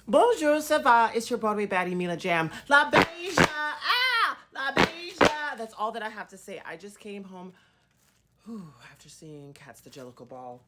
Bonjour, ça va? It's your Broadway baddie, Mila Jam. La Beija! Ah! La Beija! That's all that I have to say. I just came home after seeing Cats the Jellicle Ball,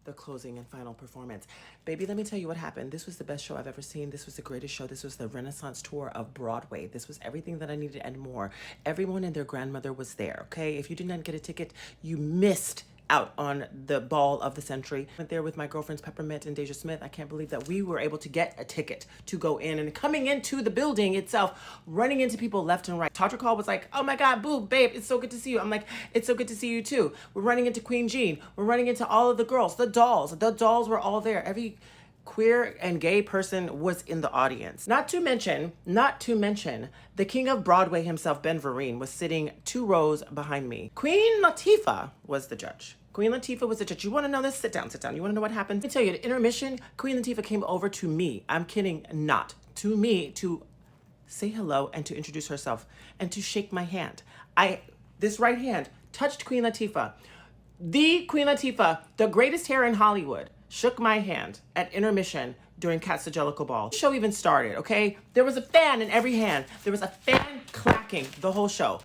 the closing and final performance. Baby, let me tell you what happened. This was the best show I've ever seen. This was the greatest show. This was the Renaissance tour of Broadway. This was everything that I needed and more. Everyone and their grandmother was there, okay? If you did not get a ticket, you missed out on the ball of the century. Went there with my girlfriends Peppermint and Deja Smith. I can't believe that we were able to get a ticket to go in, and coming into the building itself, running into people left and right. Todrick Hall was like, oh my God, boo, babe, it's so good to see you. I'm like, it's so good to see you too. We're running into Queen Jean. We're running into all of the girls, the dolls. The dolls were all there. Every queer and gay person was in the audience. Not to mention, the king of Broadway himself, Ben Vereen, was sitting 2 rows behind me. Queen Latifah was the judge. Queen Latifah was the judge. You want to know this? Sit down, sit down. You want to know what happened? Let me tell you, at intermission, Queen Latifah came over to me. I'm kidding not. To me to say hello and to introduce herself and to shake my hand. This right hand touched Queen Latifah. The Queen Latifah, the greatest hair in Hollywood, shook my hand at intermission during Cats the Jellicle Ball. The show even started, okay? There was a fan in every hand. There was a fan clacking the whole show.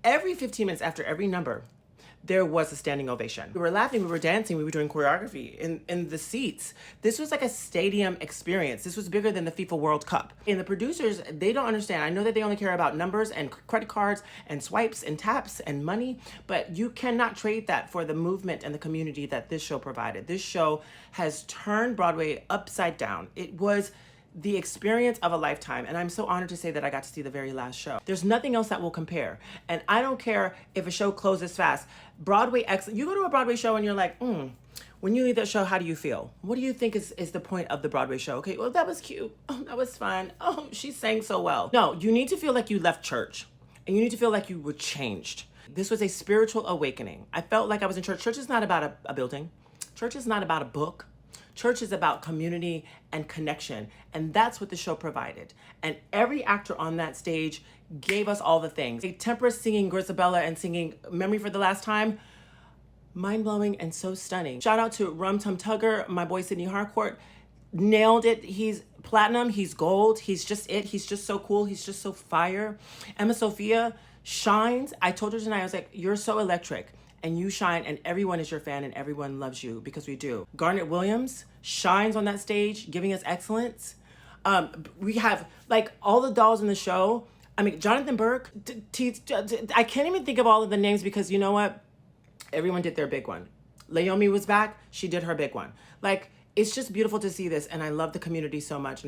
Every 15 minutes after every number, there was a standing ovation. We were laughing, we were dancing, we were doing choreography in the seats. This was like a stadium experience. This was bigger than the FIFA World Cup. And the producers, they don't understand. I know that they only care about numbers and credit cards and swipes and taps and money, but you cannot trade that for the movement and the community that this show provided. This show has turned Broadway upside down. It was the experience of a lifetime, and I'm so honored to say that I got to see the very last show. There's nothing else that will compare, and I don't care if a show closes fast. Broadway excellent. You go to a Broadway show and you're like, when you leave that show, how do you feel? What do you think is the point of the Broadway show? Okay, well, that was cute. Oh, that was fun. Oh, she sang so well. No, you need to feel like you left church, and you need to feel like you were changed. This was a spiritual awakening. I felt like I was in church. Church is not about a building. Church is not about a book. Church is about community and connection, and that's what the show provided. And every actor on that stage gave us all the things. Tempera singing Grisabella and singing Memory for the Last Time, mind-blowing and so stunning. Shout out to Rum Tum Tugger, my boy Sydney Harcourt, nailed it. He's platinum, he's gold, he's just it. He's just so cool, he's just so fire. Emma Sophia shines. I told her tonight, I was like, you're so electric. And you shine, and everyone is your fan, and everyone loves you, because we do. Garnet Williams shines on that stage, giving us excellence. We have, like, all the dolls in the show. I mean, Jonathan Burke, I can't even think of all of the names, because you know what? Everyone did their big one. Leomi was back. She did her big one. Like, it's just beautiful to see this, and I love the community so much.